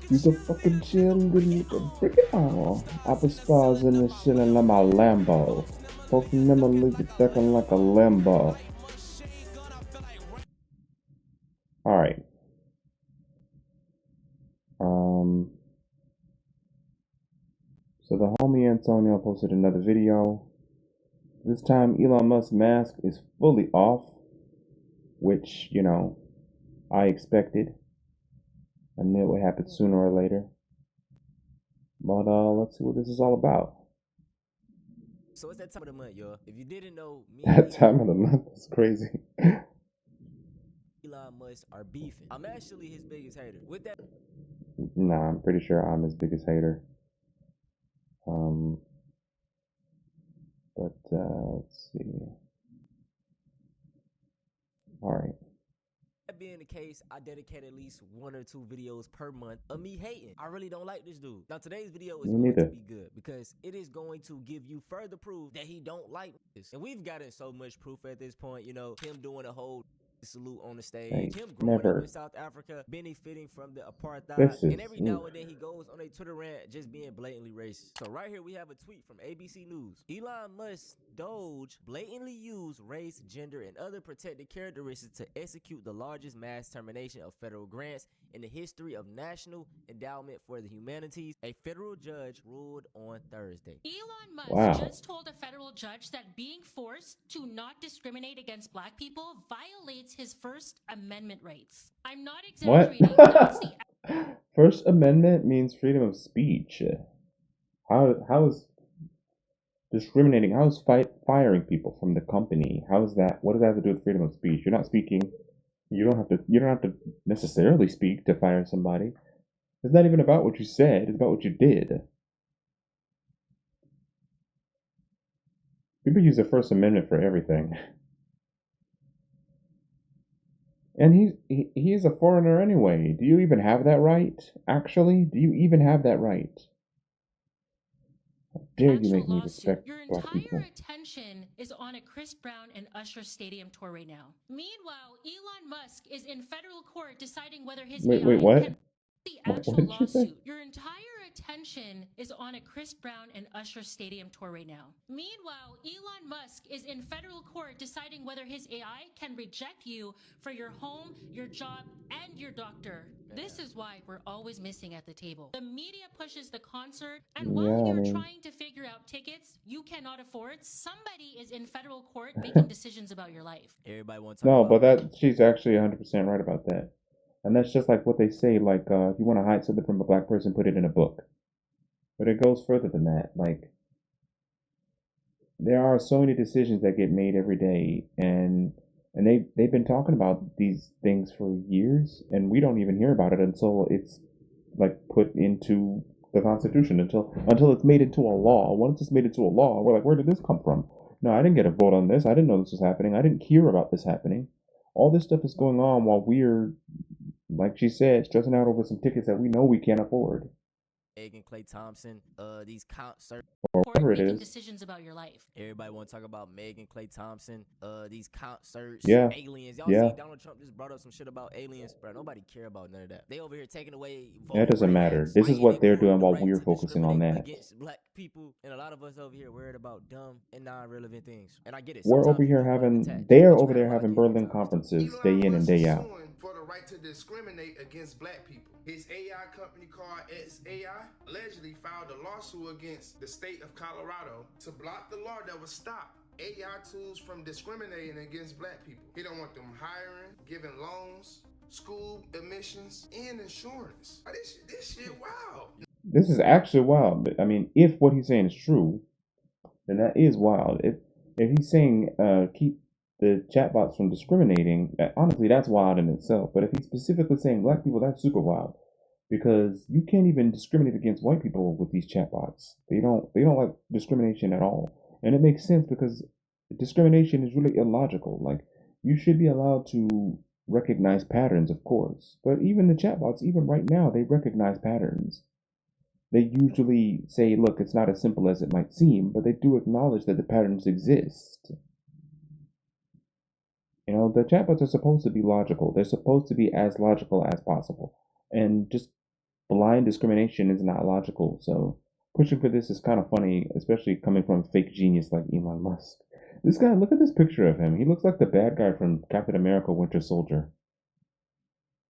You's a fucking chillin', freaking oh. I was stars in the chillin' like my Lambo. Folks never leave you ducking like a limbo. Alright. So the homie Antonio posted another video. This time Elon Musk's mask is fully off, which, you know, I expected. I knew it would happen sooner or later. But let's see what this is all about. So it's that time of the month, y'all. If you didn't know, me That time of the month is crazy. Elon Musk are beefing. I'm actually his biggest hater. With that, Nah, I'm pretty sure I'm his biggest hater. But let's see. All right. that being the case, I dedicate at least 1 or 2 videos per month of me hating. I really don't like this dude. Now today's video is going to be good because it is going to give you further proof that he don't like this. And we've gotten so much proof at this point, you know, him doing a whole salute on the stage, him growing up in South Africa, benefiting from the apartheid, and every now and then he goes on a Twitter rant just being blatantly racist. So right here we have a tweet from ABC News. Elon Musk Doge blatantly used race, gender, and other protected characteristics to execute the largest mass termination of federal grants in the history of National Endowment for the Humanities, a federal judge ruled on Thursday. Elon Musk just told a federal judge that being forced to not discriminate against black people violates his First Amendment rights. I'm not exaggerating. What? First Amendment means freedom of speech. How is discriminating? How is firing people from the company? How is that? What does that have to do with freedom of speech? You're not speaking. You don't have to necessarily speak to fire somebody. It's not even about what you said. It's about what you did. People use the First Amendment for everything. And he is a foreigner anyway. Do you even have that right? Actually, do you even have that right? How dare you make me respect black people? Your entire attention is on a Chris Brown and Usher stadium tour right now. Meanwhile, Elon Musk is in federal court deciding whether his wait, what? The actual lawsuit. Your entire attention is on a Chris Brown and Usher stadium tour right now. Meanwhile, Elon Musk is in federal court deciding whether his AI can reject you for your home, your job, and your doctor. This is why we're always missing at the table. The media pushes the concert, and while you're trying to figure out tickets you cannot afford, somebody is in federal court making decisions about your life. Everybody wants to talk about but she's actually 100% right about that. And that's just like what they say, like, if you want to hide something from a black person, put it in a book. But it goes further than that. Like, there are so many decisions that get made every day, and they've been talking about these things for years, and we don't even hear about it until it's, like, put into the Constitution, until it's made into a law. Once it's made into a law, we're like, where did this come from? No, I didn't get a vote on this. I didn't know this was happening. I didn't hear about this happening. All this stuff is going on while we're, like she said, stressing out over some tickets that we know we can't afford. Megan Clay Thompson, these concerts, or whatever it is. Decisions about your life. Everybody want to talk about Megan Clay Thompson, these concerts, aliens. Y'all see Donald Trump just brought up some shit about aliens, bro. Nobody care about none of that. They over here taking away. That doesn't matter. This is what they're doing while we're focusing on that. Against black people, and a lot of us over here worried about dumb and non-relevant things. And I get it. We're over here they're over there having Berlin conferences day in and day out. For the right to discriminate against black people. His AI company called XAI allegedly filed a lawsuit against the state of Colorado to block the law that would stop AI tools from discriminating against black people. He don't want them hiring, giving loans, school admissions, and insurance. This shit wild. This is actually wild. I mean, if what he's saying is true, then that is wild. If he's saying keep the chatbots from discriminating, honestly, that's wild in itself. But if he's specifically saying black people, that's super wild, because you can't even discriminate against white people with these chatbots. They don't like discrimination at all, and it makes sense because discrimination is really illogical. Like, you should be allowed to recognize patterns, of course, but even the chatbots, even right now, they recognize patterns. They usually say, look, it's not as simple as it might seem, but they do acknowledge that the patterns exist. You know, the chatbots are supposed to be logical. They're supposed to be as logical as possible. And just blind discrimination is not logical. So pushing for this is kind of funny, especially coming from a fake genius like Elon Musk. This guy, look at this picture of him. He looks like the bad guy from Captain America Winter Soldier.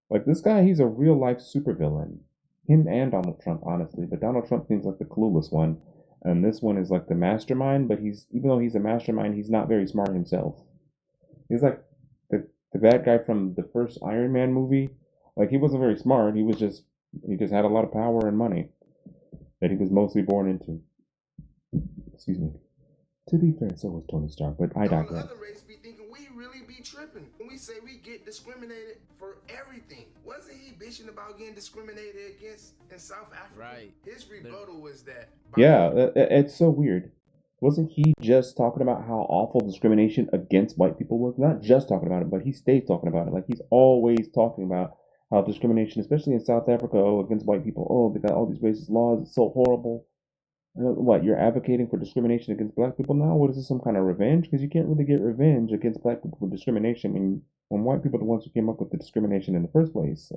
Like this guy, he's a real life supervillain. Him and Donald Trump, honestly. But Donald Trump seems like the clueless one. And this one is like the mastermind, but even though he's a mastermind, he's not very smart himself. He's like the bad guy from the first Iron Man movie. Like he wasn't very smart. He just had a lot of power and money that he was mostly born into. Excuse me. To be fair, so was Tony Stark, but I digress. All the other races be thinking we really be tripping when we say we get discriminated for everything. Wasn't he bitching about getting discriminated against in South Africa? Right. His rebuttal was that. Yeah, it's so weird. Wasn't he just talking about how awful discrimination against white people was? Not just talking about it, but he stays talking about it. Like he's always talking about how discrimination, especially in South Africa, against white people. Oh, they got all these racist laws. It's so horrible. What, you're advocating for discrimination against black people now? What is this, some kind of revenge? Because you can't really get revenge against black people for discrimination when white people are the ones who came up with the discrimination in the first place.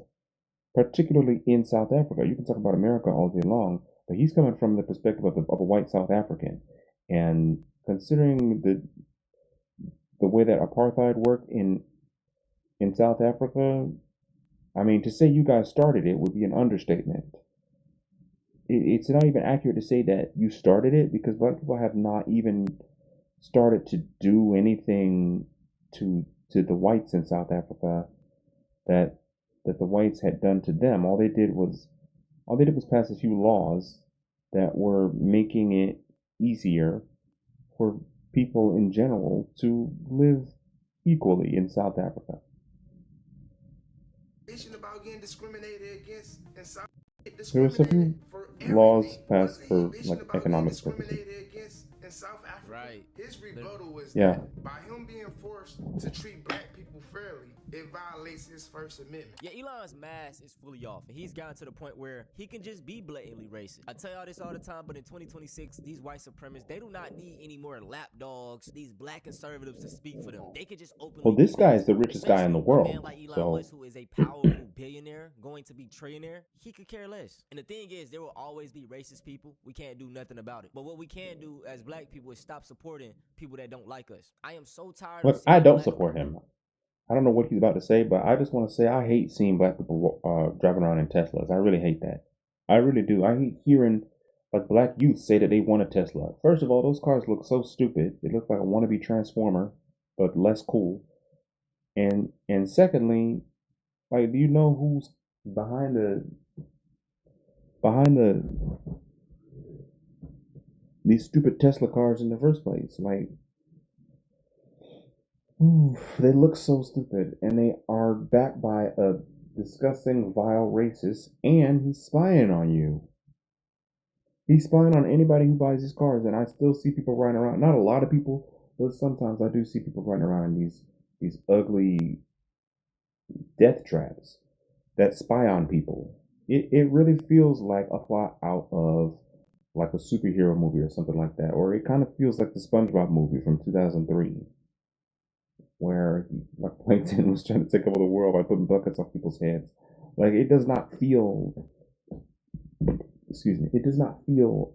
Particularly in South Africa. You can talk about America all day long, but he's coming from the perspective of a white South African. And considering the way that apartheid worked in South Africa, I mean, to say you guys started it would be an understatement. It's not even accurate to say that you started it, because black people have not even started to do anything to the whites in South Africa that the whites had done to them. All they did was pass a few laws that were making it easier for people in general to live equally in South Africa. About getting discriminated against in South there were some few laws passed for like economic purposes. Right. His rebuttal was yeah. that by him being forced to treat black people fairly, it violates his First Amendment. Yeah, Elon's mask is fully off, and he's gotten to the point where he can just be blatantly racist. I tell y'all this all the time, but in 2026, these white supremacists, they do not need any more lapdogs, these black conservatives to speak for them. They can just openly. Well, this guy is the richest guy in the world. A man like Elon Musk, who is a powerful billionaire, going to be trillionaire, he could care less. And the thing is, there will always be racist people. We can't do nothing about it. But what we can do as black people is stop supporting people that don't like us. I am so tired of I don't support him. I don't know what he's about to say, but I just want to say I hate seeing black people driving around in Teslas. I really hate that. I really do. I hate hearing like black youth say that they want a Tesla. First of all, those cars look so stupid. They look like a wannabe Transformer, but less cool. And secondly, like, do you know who's behind these stupid Tesla cars in the first place? Like, they look so stupid, and they are backed by a disgusting, vile racist, and he's spying on you. He's spying on anybody who buys these cars, and I still see people riding around. Not a lot of people, but sometimes I do see people riding around in these ugly death traps that spy on people. It really feels like a plot out of like a superhero movie or something like that, or it kind of feels like the SpongeBob movie from 2003. Where like Plankton was trying to take over the world by putting buckets on people's heads. Like, it does not feel, it does not feel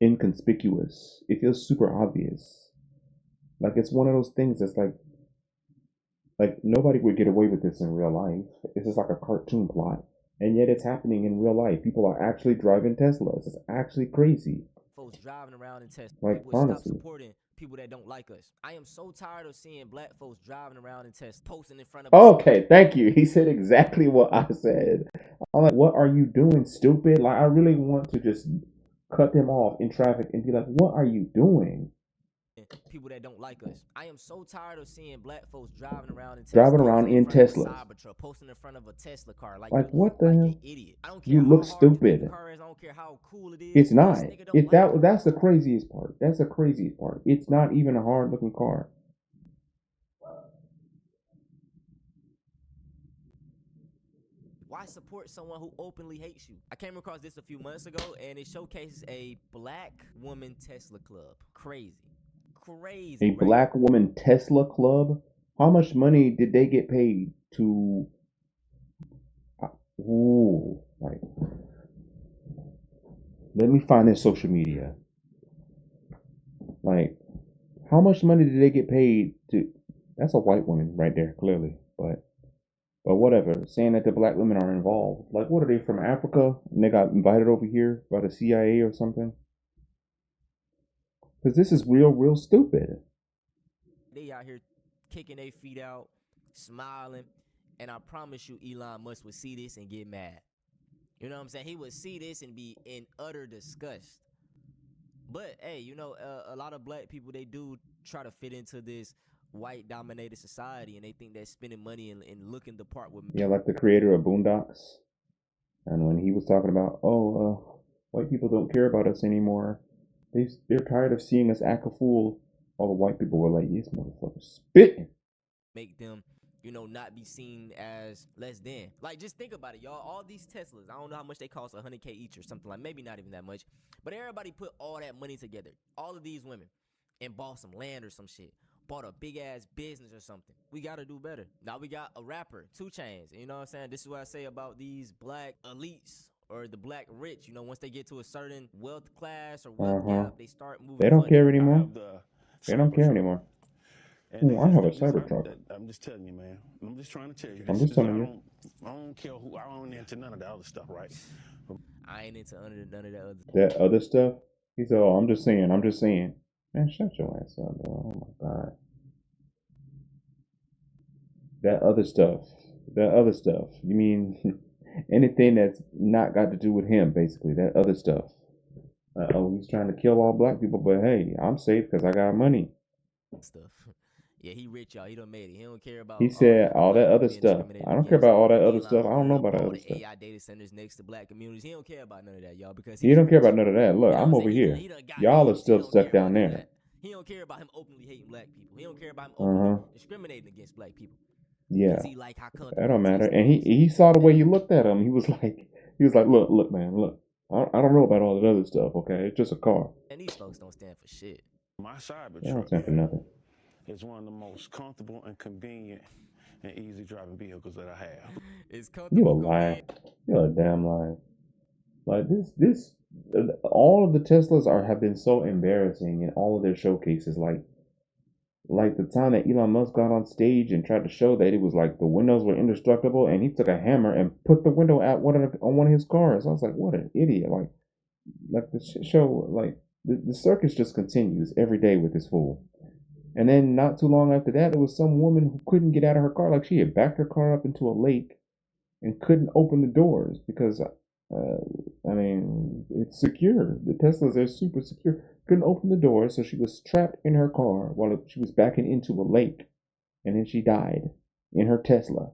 inconspicuous. It feels super obvious. Like, it's one of those things that's like nobody would get away with this in real life. It's just like a cartoon plot, and yet it's happening in real life. People are actually driving Teslas. It's actually crazy. Folks driving around in Tesla. Like, honestly. Stop supporting people that don't like us. I am so tired of seeing black folks driving around in Tesla, posting in front of us. Okay, thank you. He said exactly what I said. I'm like, what are you doing, stupid? Like, I really want to just cut them off in traffic and be like, what are you doing? People that don't like us. I am so tired of seeing black folks driving around in Tesla. Teslas. Posting in front of a Tesla car. Like what the hell? Idiot. I don't care you look stupid. I don't care how cool it is. It's not. That's the craziest part. That's the craziest part. It's not even a hard looking car. Why support someone who openly hates you? I came across this a few months ago, and it showcases a black woman Tesla club. Crazy. crazy. A right? black woman Tesla club. How much money did they get paid to? Ooh, like, let me find their social media. Like, how much money did they get paid to? That's a white woman right there, clearly. But whatever. Saying that the black women are involved. Like, what are they, from Africa? And they got invited over here by the CIA or something? Because this is real stupid. They out here kicking their feet out, smiling, and I promise you Elon Musk would see this and get mad. You know what I'm saying? He would see this and be in utter disgust. But hey, you know, a lot of black people, they do try to fit into this white dominated society, and they think that spending money and looking the part with Yeah, like the creator of Boondocks. And when he was talking about, white people don't care about us anymore. They're tired of seeing us act a fool. All the white people were like, "This motherfucker spitting." make them, you know, not be seen as less than. Like, just think about it, y'all. All these Teslas, I don't know how much they cost, $100K each or something, like maybe not even that much. But everybody put all that money together. All of these women, and bought some land or some shit. Bought a big ass business or something. We gotta do better. Now we got a rapper, 2 Chainz. You know what I'm saying? This is what I say about these black elites or the black rich. You know, once they get to a certain wealth class or wealth gap, they start moving. They don't care anymore. They don't care Cybertruck. anymore. And I have a Cybertruck. I'm just telling you, man. I'm just trying to tell you. I'm just telling you. I don't care who. I don't into none of the other stuff, right? I ain't into none of that other. That other stuff. He said, "Oh, I'm just saying." Man, shut your ass up, bro. Oh my god. That other stuff. You mean anything that's not got to do with him, basically. That other stuff. He's trying to kill all black people, but hey, I'm safe because I got money. Stuff. Yeah, he rich, y'all. He done made it. He don't care about. He said all that other stuff. I don't care about all that other stuff. I don't know about that other stuff. AI data centers next to black communities. He don't care about none of that, y'all, because he don't care about none of that. Look, I'm over here. Y'all are still stuck down there. He don't care about him openly hating black people. He don't care about him openly discriminating against black people. Yeah, he like how that don't matter. And he saw the way he looked at him. He was like, look, man, look. I don't know about all that other stuff. Okay, it's just a car. And these folks don't stand for shit. My Cybertruck. They don't stand for nothing. It's one of the most comfortable and convenient and easy driving vehicles that I have. It's comfortable. You a liar. You're a damn liar. Like this, all of the Teslas have been so embarrassing in all of their showcases. Like the time that Elon Musk got on stage and tried to show that it was like the windows were indestructible, and he took a hammer and put the window at on one of his cars. I was like, what an idiot! Like the show, like the circus just continues every day with this fool. And then not too long after that, there was some woman who couldn't get out of her car. Like she had backed her car up into a lake and couldn't open the doors because, I mean, it's secure. The Teslas are super secure. Couldn't open the doors, so she was trapped in her car while she was backing into a lake. And then she died in her Tesla.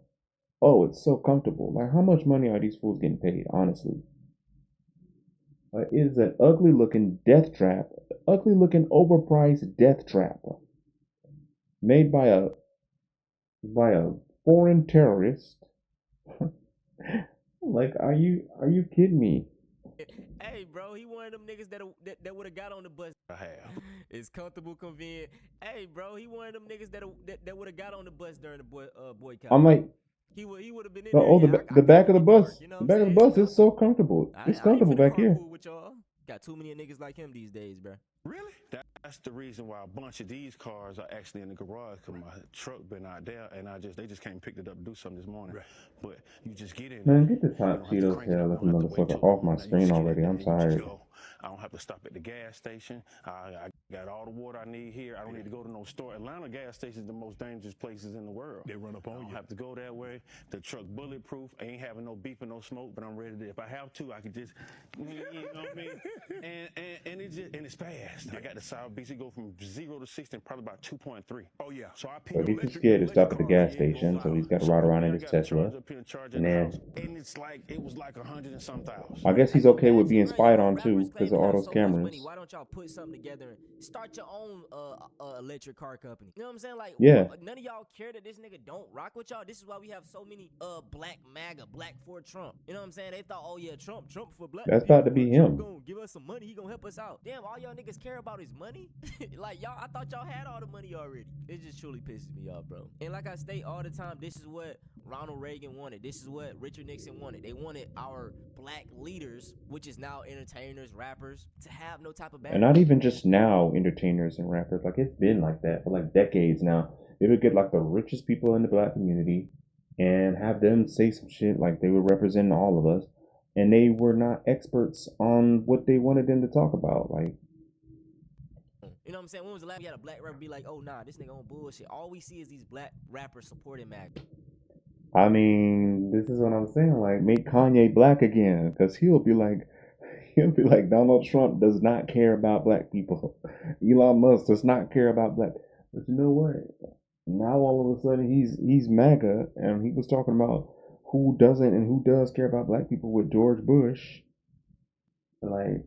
Oh, it's so comfortable. Like, how much money are these fools getting paid, honestly? It is an ugly-looking death trap. Ugly-looking, overpriced death trap. Made by a foreign terrorist. Like, are you kidding me? Hey, bro, he one of them niggas that would have got on the bus. I have. It's comfortable, convenient. Hey, bro, he one of them niggas that would have got on the bus during the boycott. I'm like, he would have been in oh, there. the back of the bus. You know the back of the bus is so comfortable. It's comfortable back here. With y'all. Got too many niggas like him these days, bro. Really? That's the reason why a bunch of these cars are actually in the garage, because my truck been out there, and they just came and picked it up to do something this morning. Right. But you just get in. Man, get this hot Cheetos hell this motherfucker off my screen already. I'm tired. I don't have to stop at the gas station. I got all the water I need here. I don't need to go to no store. Atlanta gas station is the most dangerous places in the world. They run up on you. I don't have to go that way. The truck bulletproof. I ain't having no beef and no smoke, but I'm ready to. If I have to, I could just, you know what I mean? And it's fast. I got the South Beach. It go from 0 to 60 in probably about 2.3. Oh yeah. So he's too scared to stop at the gas station, so he's got to ride around in his Tesla. And then, it's like it was like 100 and some thousand. I guess he's okay with being spied on too, because of all those cameras. Why don't y'all put something together and start your own electric car company? You know what I'm saying? Like, yeah. None of y'all care that this nigga don't rock with y'all. This is why we have so many black MAGA, black for Trump. You know what I'm saying? They thought, oh yeah, Trump for black. That's about to be him. Gonna give us some money. He gonna help us out. Damn, all y'all niggas just care about his money? Like, y'all, I thought y'all had all the money already. It just truly pisses me off, bro. And like I state all the time, this is what Ronald Reagan wanted. This is what Richard Nixon wanted. They wanted our black leaders, which is now entertainers, rappers, to have no type of background. And not even just now entertainers and rappers. Like, it's been like that for like decades now. They would get like the richest people in the black community and have them say some shit like they were representing all of us, and they were not experts on what they wanted them to talk about. Like, you know what I'm saying? When was the last time you had a black rapper be like, oh nah, this nigga on bullshit? All we see is these black rappers supporting Mac. I mean, this is what I'm saying. Like, make Kanye black again, because he'll be like Donald Trump does not care about black people. Elon Musk does not care about black. But you know what? Now all of a sudden he's MAGA, and he was talking about who doesn't and who does care about black people with George Bush. Like,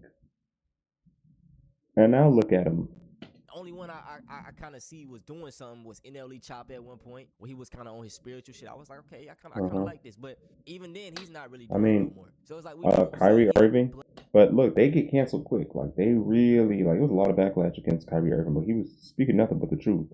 and now look at him. The only one I kind of see was doing something was NLE Chop at one point, where he was kind of on his spiritual shit. I was like, okay, I kind of like this, but even then he's not really doing it no more. So it's like Kyrie Irving. But look, they get canceled quick. Like, they really, like, there was a lot of backlash against Kyrie Irving, but he was speaking nothing but the truth.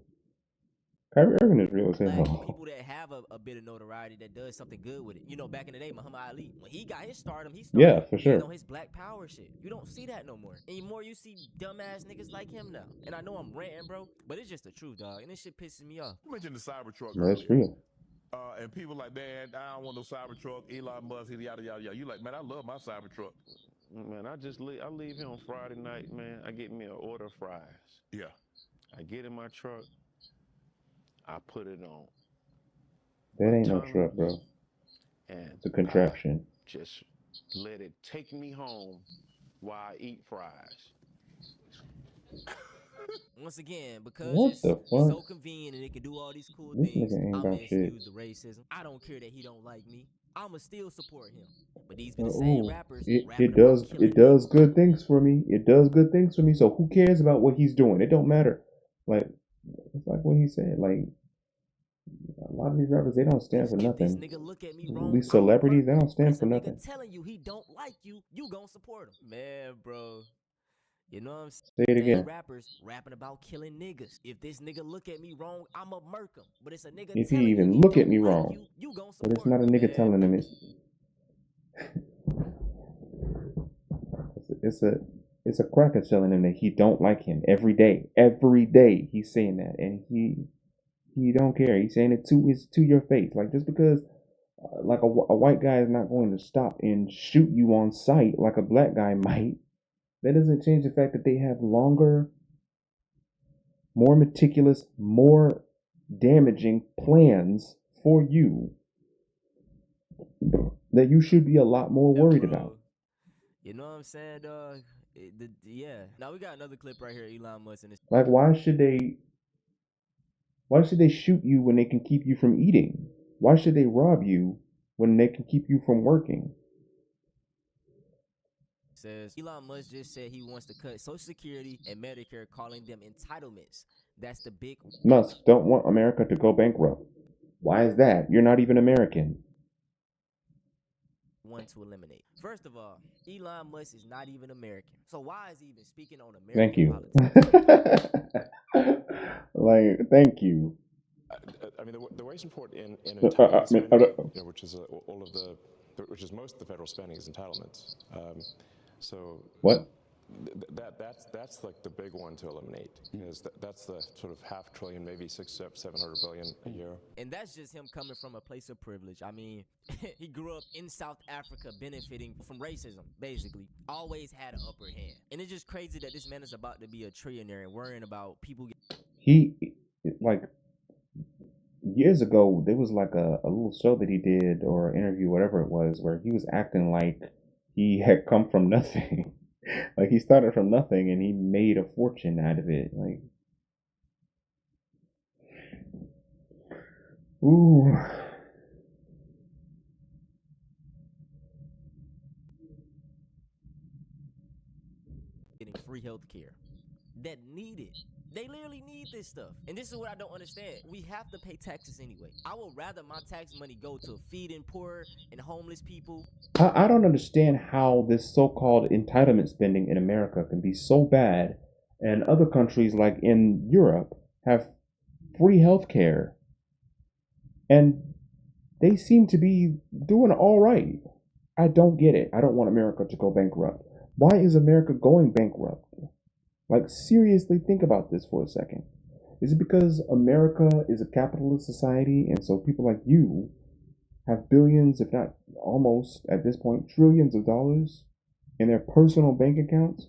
Kyrie Irving is real as hell. People that have a bit of notoriety that does something good with it. You know, back in the day, Muhammad Ali, when he got his stardom, he started for sure. On his black power shit. You don't see that no more. Anymore, you see dumbass niggas like him now. And I know I'm ranting, bro, but it's just the truth, dog. And this shit pisses me off. You mentioned the Cybertruck. That's real. And people like, man, I don't want no Cybertruck. Elon Musk, yada yada yada. You like, man, I love my Cybertruck. Man, I leave here on Friday night, man. I get me an order of fries. Yeah. I get in my truck. I put it on. That ain't no truck, bro. And it's a contraption. Just let it take me home while I eat fries. Once again, because what it's the fuck? So convenient and it can do all these cool this things, nigga ain't I'm gonna about shit. excuse the racism. I don't care that he don't like me. I'ma still support him. But these be the same rappers. It does good things for me. It does good things for me. So who cares about what he's doing? It don't matter. Like, it's like what he said. Like, a lot of these rappers, they don't stand for nothing. This nigga look at me wrong, these celebrities, they don't stand for nothing. Telling you he don't like you, you gonna support him, man, bro. You know what I'm saying? Say it again. Rappers rapping about killing niggas. If this nigga look at me wrong, I'ma murk him. But it's a nigga. If he even look at me wrong, you gonna support but it's not a nigga telling him. It's a cracker telling him that he don't like him every day. Every day he's saying that, and he don't care. He's saying it to your face. Like, just because like a white guy is not going to stop and shoot you on sight like a black guy might, that doesn't change the fact that they have longer, more meticulous, more damaging plans for you that you should be a lot more worried about. You know what I'm saying, dog? Yeah. Now we got another clip right here, Elon Musk and this. Like, why should they shoot you when they can keep you from eating? Why should they rob you when they can keep you from working? Says Elon Musk just said he wants to cut Social Security and Medicare, calling them entitlements. That's the big. Musk don't want America to go bankrupt. Why is that? You're not even American. One to eliminate. First of all, Elon Musk is not even American. So why is he even speaking on American Thank you. politics? Like, thank you. I mean, the way it's important in entitlement spending, which is all of the, which is most of the federal spending is entitlements. So what? That's like the big one to eliminate, because that's the sort of $500 billion, maybe $700 billion a year. And that's just him coming from a place of privilege. I mean, he grew up in South Africa, benefiting from racism, basically. Always had an upper hand. And it's just crazy that this man is about to be a trillionaire and worrying about people. Like, years ago, there was like a little show that he did, or an interview, whatever it was, where he was acting like he had come from nothing. Like, he started from nothing and he made a fortune out of it. Like, ooh. Getting free health care that need it. They literally need this stuff. And this is what I don't understand. We have to pay taxes anyway. I would rather my tax money go to feeding poor and homeless people. I don't understand how this so-called entitlement spending in America can be so bad And other countries like in Europe have free healthcare, and they seem to be doing all right. I don't get it. I don't want America to go bankrupt. Why is America going bankrupt? Like, seriously, think about this for a second. Is it because America is a capitalist society, and so people like you have billions, if not almost at this point, trillions of dollars in their personal bank accounts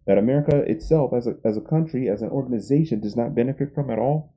that America itself, as a country, as an organization, does not benefit from at all?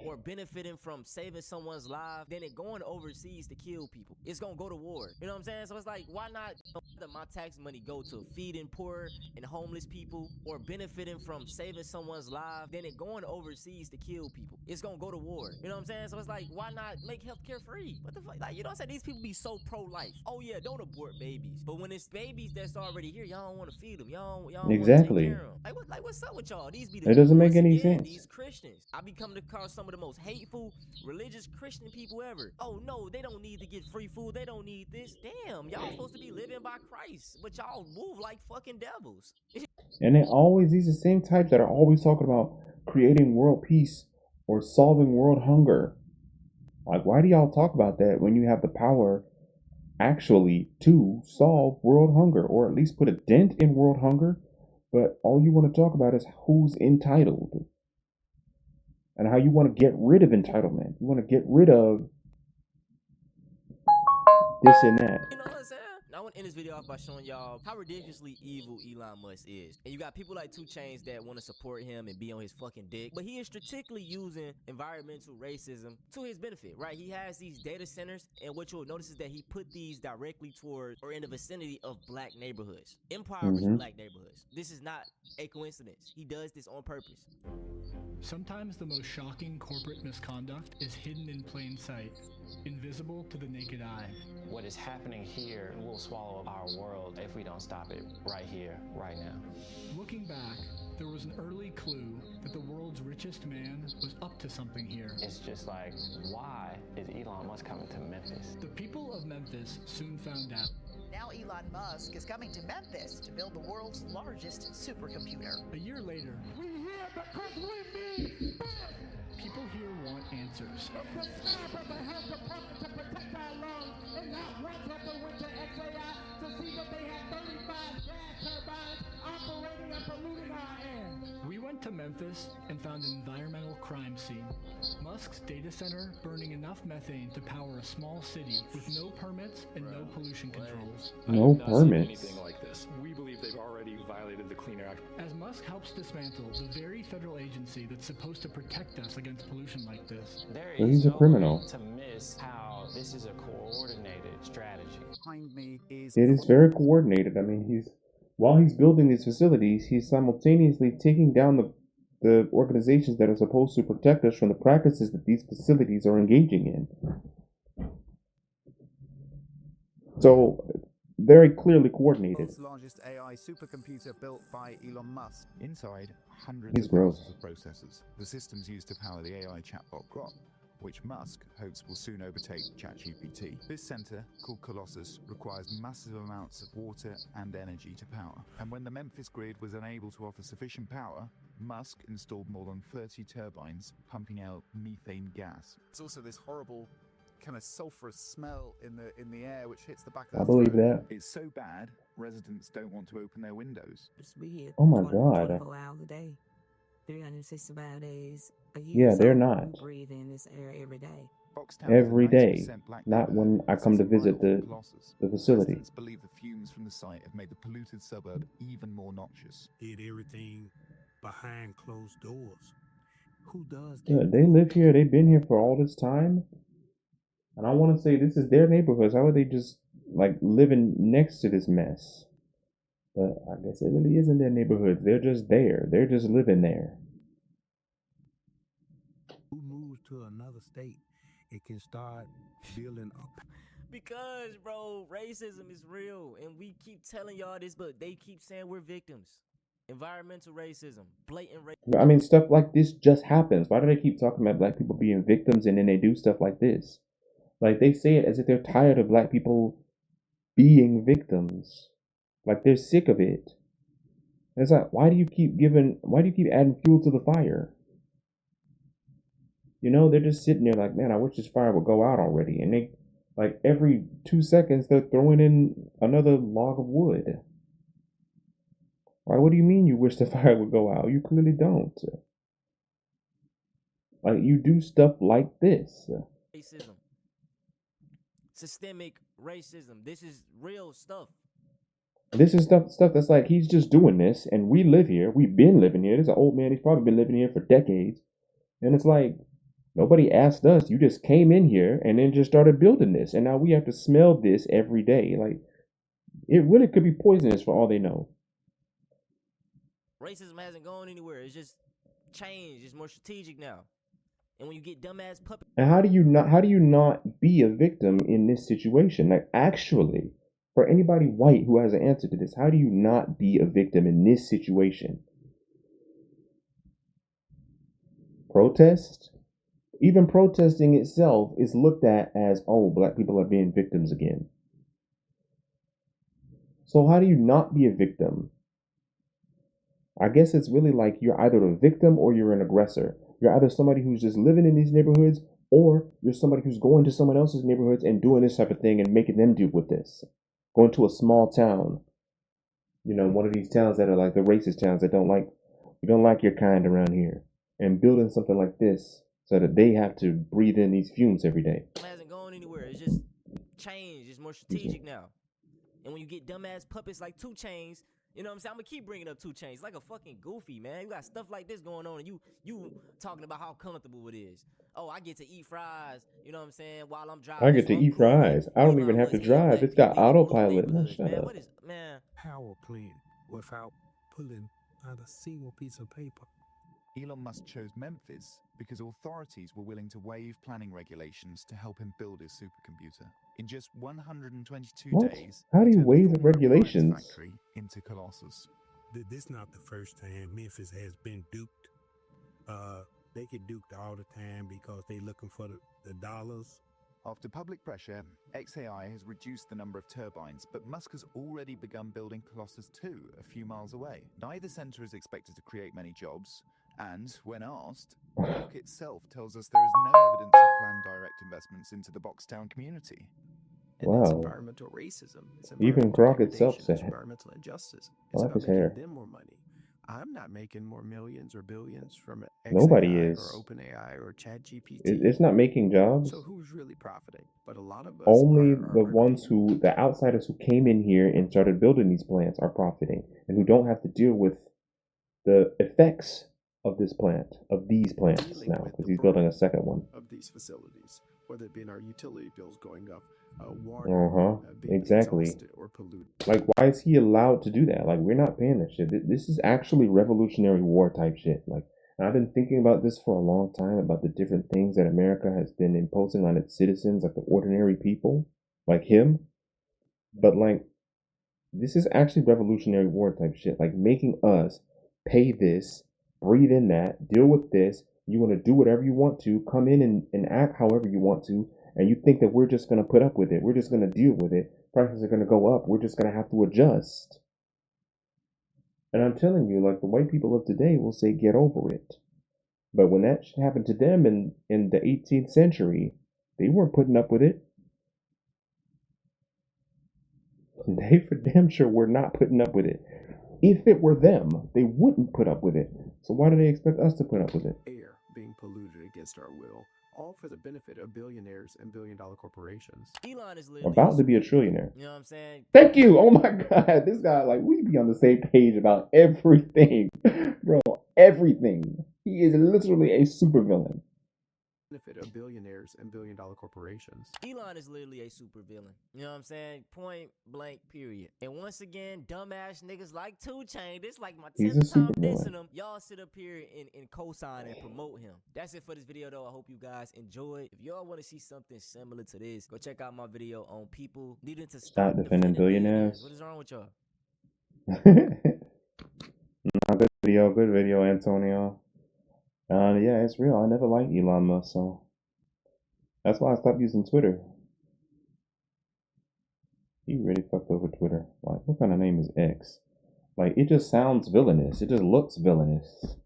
Or benefiting from saving someone's life, then it going overseas to kill people. It's gonna go to war. You know what I'm saying? So it's like, why not let my tax money go to feeding poor and homeless people, or benefiting from saving someone's life, then it going overseas to kill people? It's gonna go to war. You know what I'm saying? So it's like, why not make healthcare free? What the fuck? Like, you know what I'm saying? These people be so pro-life. Oh yeah, don't abort babies. But when it's babies that's already here, y'all don't want to feed them. Y'all don't Exactly. want to take care of them. Like what's up with y'all? These be the, It doesn't make once any again, sense. these Christians. I be coming across some of the most hateful religious Christian people ever. Oh no, they don't need to get free food. They don't need this. Damn, y'all supposed to be living by Christ, but y'all move like fucking devils. And these are the same types that are always talking about creating world peace or solving world hunger. Like, why do y'all talk about that when you have the power actually to solve world hunger, or at least put a dent in world hunger? But all you want to talk about is who's entitled and how you want to get rid of entitlement. You want to get rid of this and that. You know what I'm saying? Now I want to end this video off by showing y'all how ridiculously evil Elon Musk is. And you got people like 2 Chainz that want to support him and be on his fucking dick. But he is strategically using environmental racism to his benefit, right? He has these data centers, and what you'll notice is that he put these directly towards or in the vicinity of black neighborhoods, impoverished black neighborhoods. This is not a coincidence. He does this on purpose. Sometimes the most shocking corporate misconduct is hidden in plain sight, invisible to the naked eye. What is happening here will swallow our world if we don't stop it right here, right now. Looking back, there was an early clue that the world's richest man was up to something here. It's just like, why is Elon Musk coming to Memphis? The people of Memphis soon found out. Now Elon Musk is coming to Memphis to build the world's largest supercomputer. A year later, we here because we need people here want answers. the prescriber the health department to protect our lungs and not once have to went to XAI to see that they have 35 gas turbines operating and polluting our air. We went to Memphis and found an environmental crime scene. Musk's data center burning enough methane to power a small city with no permits and no pollution controls. No permits. Anything like this. We believe they've already violated the Clean Air Act. As Musk helps dismantle the very federal agency that's supposed to protect us against pollution like this. So he's a criminal. To miss how this is a coordinated strategy. Behind me is It is very coordinated. I mean, while he's building these facilities, he's simultaneously taking down the organizations that are supposed to protect us from the practices that these facilities are engaging in. So, very clearly coordinated. the world's largest AI supercomputer built by Elon Musk. Inside, hundreds He's of gross. thousands of processors. The systems used to power the AI chatbot Grok, which Musk hopes will soon overtake ChatGPT. This center, called Colossus, requires massive amounts of water and energy to power. And when the Memphis grid was unable to offer sufficient power, Musk installed more than 30 turbines pumping out methane gas. There's also this horrible kind of sulfurous smell in the air which hits the back of I believe that. It's so bad, residents don't want to open their windows. Oh my God. 24 hours a day, 365 days a year. Yeah, they're So not. we breathe in this air every day. Every day, not when I come to visit the facility. Residents believe the fumes from the site have made the polluted suburb even more noxious. Did everything behind closed doors. Who does that? Yeah, they live here. They've been here for all this time. And I want to say this is their neighborhoods. How are they just like living next to this mess? But I guess it really isn't their neighborhoods. They're just there. They're just living there. Who moves to another state, it can start building up. Because, bro, racism is real, and we keep telling y'all this, but they keep saying we're victims. Environmental racism, blatant racism. I mean, stuff like this just happens. Why do they keep talking about black people being victims and then they do stuff like this? Like, they say it as if they're tired of black people being victims. Like, they're sick of it. It's like, why do you keep adding fuel to the fire? You know, they're just sitting there like, man, I wish this fire would go out already. And they, like, every 2 seconds, they're throwing in another log of wood. Like, what do you mean you wish the fire would go out? You clearly don't. Like, you do stuff like this. Racism. Systemic racism. This is real stuff. This is stuff that's like, he's just doing this, and we live here. We've been living here. This is an old man. He's probably been living here for decades. And it's like, nobody asked us. You just came in here and then just started building this. And now we have to smell this every day. Like, it really could be poisonous for all they know. Racism hasn't gone anywhere. It's just changed. It's more strategic now. And when you get dumbass puppets. And how do you not be a victim in this situation? Like, actually, for anybody white who has an answer to this, how do you not be a victim in this situation? Protest? Even protesting itself is looked at as, oh, black people are being victims again. So how do you not be a victim? I guess it's really like you're either a victim or you're an aggressor. You're either somebody who's just living in these neighborhoods, or you're somebody who's going to someone else's neighborhoods and doing this type of thing and making them deal with this. Going to a small town, you know, one of these towns that are like the racist towns that we don't like your kind around here, and building something like this so that they have to breathe in these fumes every day. It hasn't gone anywhere. It's just changed. It's more strategic now. And when you get dumbass puppets like 2 Chainz, you know what I'm saying? I'm gonna keep bringing up 2 Chainz. Like a fucking goofy, man. You got stuff like this going on, and you talking about how comfortable it is. Oh, I get to eat fries, you know what I'm saying, while I'm driving. I get to eat fries. I don't even have to drive. It's got autopilot. Man, shut up. What is, man? Power plant without pulling out a single piece of paper. Elon Musk chose Memphis because authorities were willing to waive planning regulations to help him build his supercomputer. In just 122 days, how do you waive the regulations? Factory into Colossus. This is not the first time Memphis has been duped. They get duped all the time because they looking for the dollars. After public pressure, XAI has reduced the number of turbines, but Musk has already begun building Colossus 2 a few miles away. Neither center is expected to create many jobs, and when asked, Grok itself tells us there is no evidence of planned direct investments into the Boxtown community. And it's environmental racism. It's Even Grok itself said it. Environmental injustice. I It's like about his making hair. them more money. I'm not making more millions or billions from Nobody XAI is. or OpenAI or ChatGPT. It's not making jobs. So who's really profiting? But a lot of us Only the outsiders who came in here and started building these plants are profiting, and who don't have to deal with the effects of these plants now, because he's building a second one. Of these facilities, whether it be in our utility bills going up, water being Exactly. exhausted or polluted. Like, why is he allowed to do that? Like, we're not paying that shit. This is actually Revolutionary War type shit. Like, and I've been thinking about this for a long time, about the different things that America has been imposing on its citizens, like the ordinary people, like him. But, like, this is actually Revolutionary War type shit. Like, making us pay this, breathe in that, deal with this. You want to do whatever you want to, come in and act however you want to, and you think that we're just going to put up with it. We're just going to deal with it. Prices are going to go up. We're just going to have to adjust. And I'm telling you, like, the white people of today will say, get over it. But when that shit happened to them in the 18th century, they weren't putting up with it. They for damn sure were not putting up with it. If it were them, they wouldn't put up with it. So why do they expect us to put up with it? Air being polluted against our will, all for the benefit of billionaires and billion-dollar corporations. Elon is literally About to be a trillionaire. You know what I'm saying? Thank you. Oh my God. This guy, like, we be on the same page about everything. Bro, everything. He is literally a supervillain. Benefit of billionaires and billion-dollar corporations. Elon is literally a super villain. You know what I'm saying? Point blank, period. And once again, dumbass niggas like 2 Chainz, this like my 10th time dissing him. Y'all sit up here and co-sign and promote him. That's it for this video, though. I hope you guys enjoyed. If y'all want to see something similar to this, go check out my video on people needing to stop defending billionaires. What is wrong with y'all? Good video, Antonio. Yeah, it's real. I never liked Elon Musk, so that's why I stopped using Twitter. He really fucked over Twitter. Like, what kind of name is X? Like, it just sounds villainous. It just looks villainous.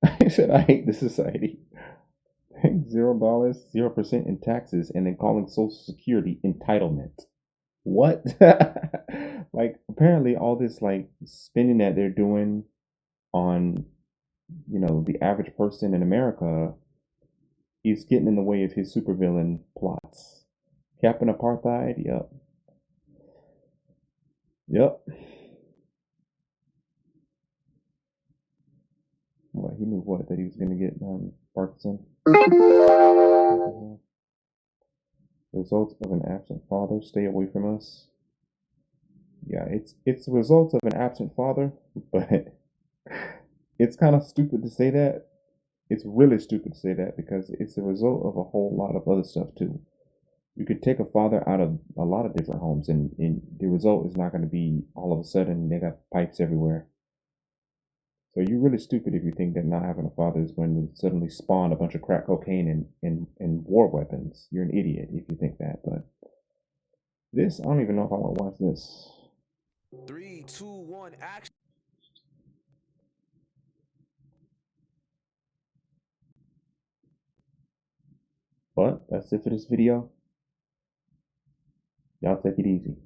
I said, I hate the society. Paying $0, 0% in taxes, and then calling Social Security entitlement. What? Like, apparently all this, like, spending that they're doing on, you know, the average person in America is getting in the way of his supervillain plots. Captain Apartheid? Yep. Yep. What, he knew what? That he was going to get Parkinson? Results of an absent father. Stay away from us. Yeah, it's the results of an absent father, but it's kind of stupid to say that. It's really stupid to say that because it's the result of a whole lot of other stuff too. You could take a father out of a lot of different homes, and the result is not going to be all of a sudden they got pipes everywhere. So you're really stupid if you think that not having a father is going to suddenly spawn a bunch of crack cocaine and war weapons. You're an idiot if you think that. But this, I don't even know if I want to watch this. 3, 2, 1, action. But that's it for this video. Y'all take it easy.